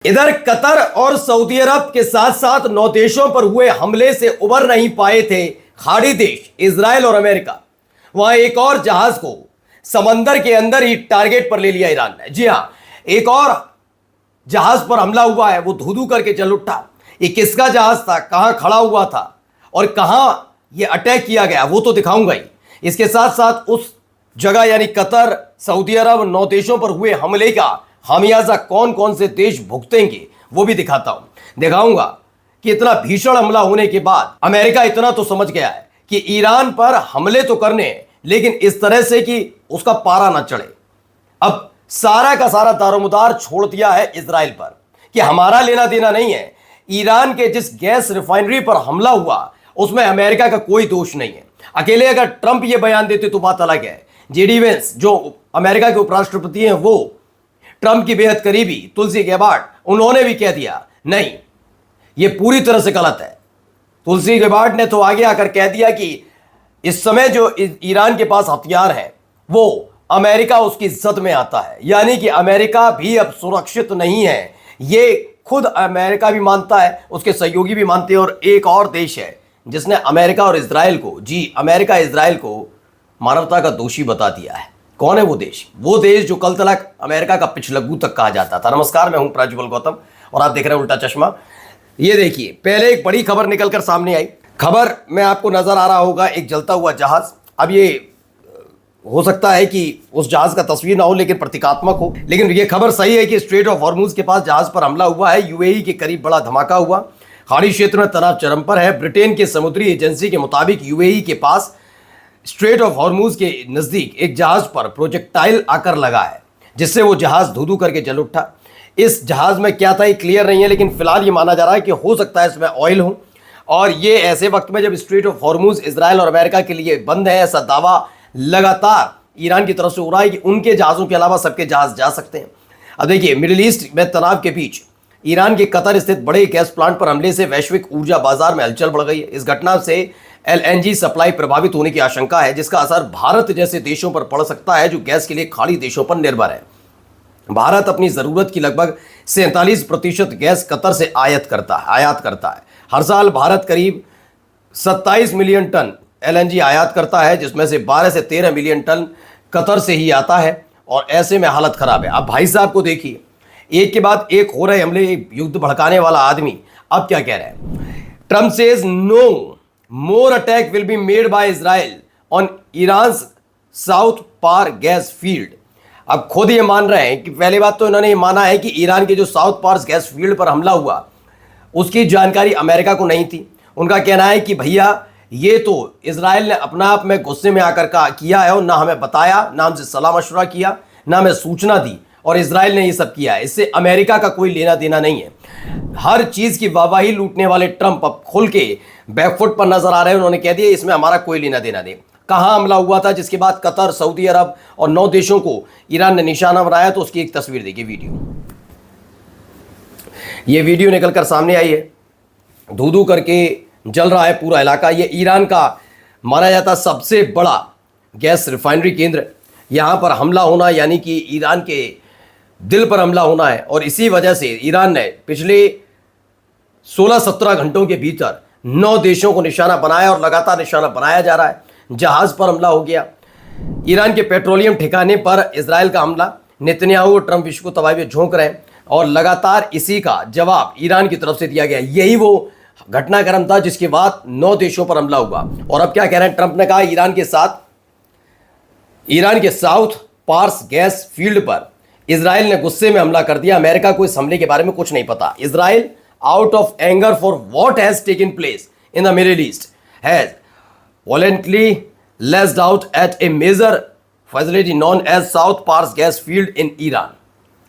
इधर कतर और सऊदी अरब के साथ साथ 9 देशों पर हुए हमले से उबर नहीं पाए थे खाड़ी देश इजराइल और अमेरिका। वहां एक और जहाज को समंदर के अंदर ही टारगेट पर ले लिया ईरान ने। जी हां, एक और जहाज पर हमला हुआ है, वो धू धू करके जल उठा। ये किसका जहाज था, कहां खड़ा हुआ था और कहां ये अटैक किया गया, वो तो दिखाऊंगा ही। इसके साथ साथ उस जगह यानी कतर, सऊदी अरब, 9 देशों पर हुए हमले का खामियाजा कौन कौन से देश भुगतेंगे वो भी दिखाता हूं। दिखाऊंगा कि इतना भीषण हमला होने के बाद अमेरिका इतना तो समझ गया है कि ईरान पर हमले तो करने हैं, लेकिन इस तरह से कि उसका पारा ना चढ़े। अब सारा का सारा दारोमदार छोड़ दिया है इजराइल पर कि हमारा लेना देना नहीं है। ईरान के जिस गैस रिफाइनरी पर हमला हुआ उसमें अमेरिका का कोई दोष नहीं है। अकेले अगर ट्रंप ये बयान देते तो बात अलग है। जेडी वेंस जो अमेरिका के उपराष्ट्रपति हैं, वो ट्रंप की बेहद करीबी तुलसी गैबार्ड, उन्होंने भी कह दिया नहीं, ये पूरी तरह से गलत है। तुलसी गैबार्ड ने तो आगे आकर कह दिया कि इस समय जो ईरान के पास हथियार है वो अमेरिका उसकी इज्जत में आता है, यानी कि अमेरिका भी अब सुरक्षित नहीं है। ये खुद अमेरिका भी मानता है, उसके सहयोगी भी मानते हैं। और एक और देश है जिसने अमेरिका और इजराइल को, जी अमेरिका इजराइल को मानवता का दोषी बता दिया है। कौन है वो देश? वो देश जो कल तक अमेरिका का पिछलग्गू तक कहा जाता था। नमस्कार, मैं हूं प्रज्वल गौतम और आप देख रहे हैं उल्टा चश्मा। ये देखिए, पहले एक बड़ी खबर निकलकर सामने आई। खबर में आपको नजर आ रहा होगा एक जलता हुआ जहाज। अब ये हो सकता है कि उस जहाज का तस्वीर ना हो लेकिन प्रतीकात्मक हो, लेकिन ये खबर सही है कि स्ट्रेट ऑफ हॉर्मुज के पास जहाज पर हमला हुआ है। यूएई के करीब बड़ा धमाका हुआ। खाड़ी क्षेत्र में तनाव चरम पर है। ब्रिटेन के समुद्री एजेंसी के मुताबिक यूएई के पास स्ट्रेट ऑफ हॉर्मुज के नजदीक एक जहाज पर प्रोजेक्टाइल आकर लगा है, जिससे वो जहाज धू धू करके जल उठा। इस जहाज में क्या था ये क्लियर नहीं है, लेकिन फिलहाल ये माना जा रहा है कि हो सकता है इसमें ऑयल हो। और ये ऐसे वक्त में जब स्ट्रेट ऑफ हॉर्मुज इजराइल और अमेरिका के लिए बंद है, ऐसा दावा लगातार ईरान की तरफ से हो रहा है कि उनके जहाज़ों के अलावा सबके जहाज जा सकते हैं। अब देखिए, मिडिल ईस्ट में तनाव के बीच ईरान के कतर स्थित बड़े गैस प्लांट पर हमले से वैश्विक ऊर्जा बाजार में हलचल बढ़ गई है। इस घटना से एलएनजी सप्लाई प्रभावित होने की आशंका है, जिसका असर भारत जैसे देशों पर पड़ सकता है जो गैस के लिए खाड़ी देशों पर निर्भर है। भारत अपनी जरूरत की लगभग 47% गैस कतर से आयात करता है। हर साल भारत करीब 27 मिलियन टन एलएनजी आयात करता है, जिसमें से 12 से 13 मिलियन टन कतर से ही आता है। और ऐसे में हालत खराब है। अब भाई साहब को देखिए, एक के बाद एक हो रहे हमले, युद्ध भड़काने वाला आदमी अब क्या कह रहे हैं। Trump says no more attack will be made by Israel on Iran South Pars gas field. अब खुद ये मान रहे हैं कि पहली बात तो इन्होंने ये माना है कि ईरान के जो साउथ पार्स गैस फील्ड पर हमला हुआ उसकी जानकारी अमेरिका को नहीं थी। उनका कहना है कि भैया ये तो इजराइल ने अपना आप में गुस्से में आकर किया है और ना हमें बताया, ना हमसे सलाह मशवरा किया, ना हमें सूचना दी, और इजराइल ने ये सब किया है। इससे अमेरिका का कोई लेना देना नहीं है। हर चीज की वाहवाही लूटने वाले ट्रंप अब खुल के बैकफुट पर नजर आ रहे हैं। उन्होंने कह दिया इसमें हमारा कोई लेना देना नहीं। कहां हमला हुआ था जिसके बाद कतर, सऊदी अरब और 9 देशों को ईरान ने निशाना बनाया, तो उसकी एक तस्वीर देखिए, ये वीडियो निकलकर सामने आई है। धू धू करके जल रहा है पूरा इलाका। ये ईरान का माना जाता सबसे बड़ा गैस रिफाइनरी केंद्र। यहां पर हमला होना यानी कि ईरान के दिल पर हमला होना है। और इसी वजह से ईरान ने पिछले 16-17 घंटों के भीतर 9 देशों को निशाना बनाया और लगातार निशाना बनाया जा रहा है। जहाज पर हमला हो गया। ईरान के पेट्रोलियम ठिकाने पर इजराइल का हमला। नेतन्याहू और ट्रंप विश्व को तबाही में झोंक रहे हैं और लगातार इसी का जवाब ईरान की तरफ से दिया गया। यही वो घटनाक्रम था जिसके बाद 9 देशों पर हमला हुआ। और अब क्या कह रहे हैं, ट्रंप ने कहा ईरान के साउथ पार्स गैस फील्ड पर इजराइल ने गुस्से में हमला कर दिया। अमेरिका को इस हमले के बारे में कुछ नहीं पता। Israel out of anger for what has taken place in the Middle East has violently lashed out at a major facility known as South Pars gas field in Iran.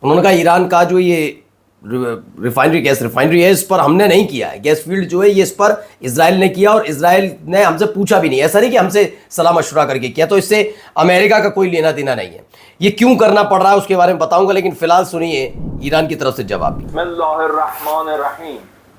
उन्होंने कहा ईरान का जो ये गैस रिफाइनरी है, इस पर हमने नहीं किया है। गैस फील्ड जो है ये इस पर इजराइल ने किया, और इजराइल ने हमसे पूछा भी नहीं। ऐसा नहीं कि हमसे सलाह मशवरा करके किया। तो इससे अमेरिका का कोई लेना देना नहीं है। ये क्यों करना पड़ रहा है उसके बारे में बताऊंगा, लेकिन फिलहाल सुनिए ईरान की तरफ से जवाब। बिस्मिल्लाहिर्रहमानिर्रहीम।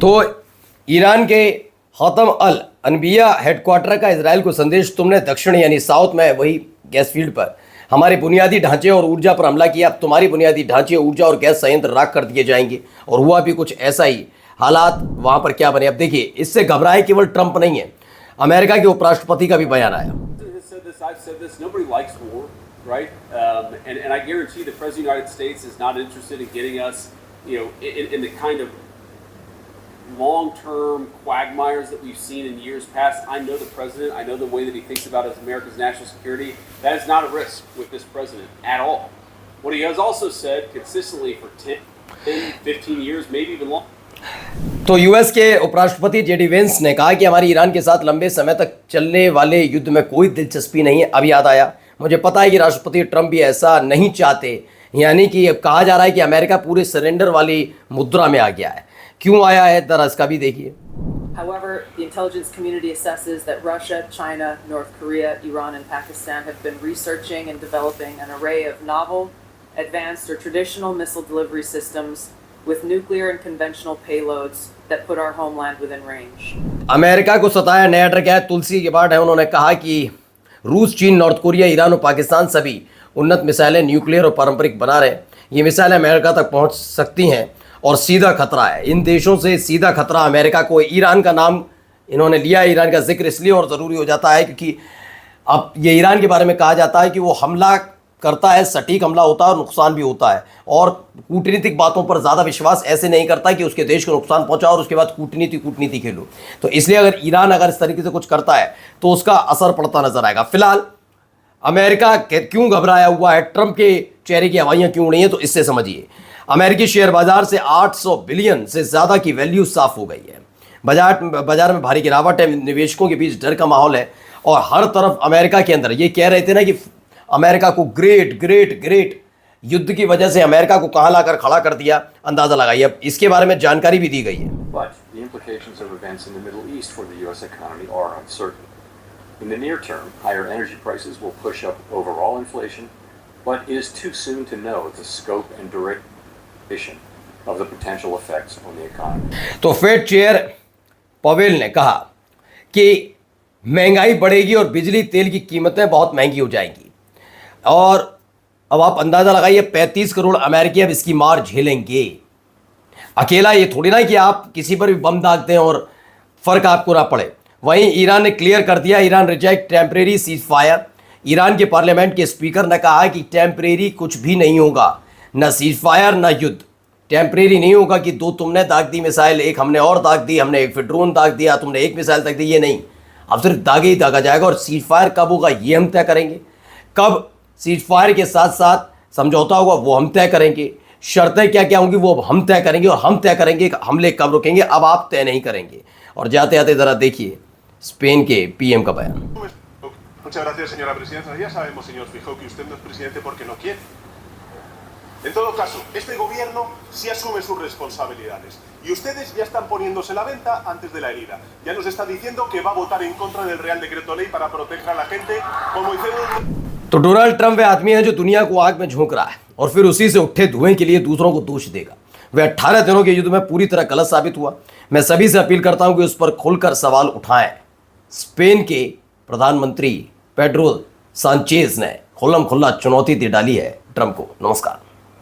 तो ईरान के खत्म अल अनबिया हेडक्वार्टर का इसराइल को संदेश तुमने दक्षिण यानी साउथ में वही गैस फील्ड पर हमारे बुनियादी ढांचे और ऊर्जा पर हमला किया। अब तुम्हारी बुनियादी ढांचे, ऊर्जा और गैस संयंत्र राख कर दिए जाएंगे। और हुआ भी कुछ ऐसा ही। हालात वहाँ पर क्या बने अब देखिए। इससे घबराए केवल ट्रंप नहीं है, अमेरिका के उपराष्ट्रपति का भी बयान आया। I've said this, nobody likes war, right? And I guarantee the President of the United States is not interested in getting us, in the kind of long-term quagmires that we've seen in years past. I know the President, I know the way that he thinks about America's national security. That is not a risk with this President at all. What he has also said consistently for 10, 15 years, maybe even longer. तो US के उपराष्ट्रपति JD Vance ने कहा कि हमारी Iran के साथ लंबे समय तक चलने वाले युद्ध में कोई दिलचस्पी नहीं है। अब याद आया, मुझे पता है कि राष्ट्रपति ट्रंप भी ऐसा नहीं चाहते। यानी कि अब कहा जा रहा है कि अमेरिका पूरे सरेंडर वाली मुद्रा में आ गया है। क्यों आया है, जरा इसका भी देखिए। However, the intelligence community assesses that Russia, China, North Korea, Iran, and Pakistan have been researching and developing an array of novel, advanced, or traditional missile delivery systems with nuclear and conventional payloads that put our homeland within range. America को सताया नया truck है। तुलसी गेबार्ड है, उन्होंने कहा कि रूस, चीन, नॉर्थ कोरिया, ईरान और पाकिस्तान सभी उन्नत मिसाइलें न्यूक्लियर और पारंपरिक बना रहे हैं। ये मिसाइलें अमेरिका तक पहुंच सकती हैं और सीधा खतरा है इन देशों से। सीधा खतरा अमेरिका को। ईरान का नाम इन्होंने लिया। ईरान का जिक्र इसलिए और ज़रूरी हो जाता है क्योंकि अब ये ईरान के बारे में कहा जाता है कि वो हमला करता है, सटीक हमला होता है और नुकसान भी होता है। और कूटनीतिक बातों पर ज़्यादा विश्वास ऐसे नहीं करता कि उसके देश को नुकसान पहुंचा और उसके बाद कूटनीति खेलो। तो इसलिए अगर ईरान इस तरीके से कुछ करता है तो उसका असर पड़ता नजर आएगा। फिलहाल अमेरिका क्यों घबराया हुआ है, ट्रंप के चेहरे की हवाइयाँ क्यों उड़ी हैं, तो इससे समझिए। अमेरिकी शेयर बाजार से 800 बिलियन से ज़्यादा की वैल्यू साफ हो गई है। बाजार में भारी गिरावट है, निवेशकों के बीच डर का माहौल है और हर तरफ अमेरिका के अंदर ये कह रहे थे ना कि अमेरिका को ग्रेट युद्ध की वजह से अमेरिका को कहां लाकर खड़ा कर दिया, अंदाजा लगाइए। अब इसके बारे में जानकारी भी दी गई है। But the implications of events in the Middle East for the U.S. economy are uncertain. In the near term, higher energy prices will push up overall inflation, but it is too soon to know the scope and duration of the potential effects on the economy. तो Fed chair Pavel ने कहा कि महंगाई बढ़ेगी और बिजली तेल की कीमतें बहुत महंगी हो जाएंगी। और अब आप अंदाज़ा लगाइए, 35 करोड़ अमेरिकी अब इसकी मार झेलेंगे। अकेला ये थोड़ी ना कि आप किसी पर भी बम दाग दें और फ़र्क आपको ना पड़े। वहीं ईरान ने क्लियर कर दिया, Iran reject temporary cease fire. Iran के पार्लियामेंट के स्पीकर ने कहा कि टेम्परेरी कुछ भी नहीं होगा, न सीज फायर न युद्ध। टेम्परेरी नहीं होगा कि दो तुमने दाग दी मिसाइल, एक हमने और दाग दी, हमने एक फिर ड्रोन दाग दिया, तुमने एक मिसाइल दाग दी, ये नहीं। अब सिर्फ दागे ही दागा जाएगा। और सीज फायर कब होगा ये हम तय करेंगे। कब सीज फायर के साथ साथ समझौता होगा वो हम तय करेंगे। शर्तें क्या क्या होंगी वो हम तय करेंगे। और हम तय करेंगे हमले कब रुकेंगे, अब आप तय नहीं करेंगे। और जाते जाते ज़रा देखिए स्पेन के पीएम का बयान। Muchas gracias, señora presidenta. Ya sabemos, señor Feijóo, que usted no es presidente porque no quiere. En todo caso, este gobierno sí asume sus responsabilidades. Y ustedes ya están poniéndose la venta antes de la herida. Ya nos está diciendo que va a votar en contra del Real Decreto Ley para proteger a la gente, como hicieron. तो Donald Trump वह आदमी है जो दुनिया को आग में झोंक रहा है और फिर उसी से उठे धुएं के लिए दूसरों को दोष देगा। वह 18 दिनों के युद्ध में पूरी तरह गलत साबित हुआ। मैं सभी से अपील करता हूं कि उस पर खुलकर सवाल उठाएं। स्पेन के प्रधानमंत्री पेड्रो सांचेज ने खुल्लम खुल्ला चुनौती दे डाली है ट्रंप को। नमस्कार।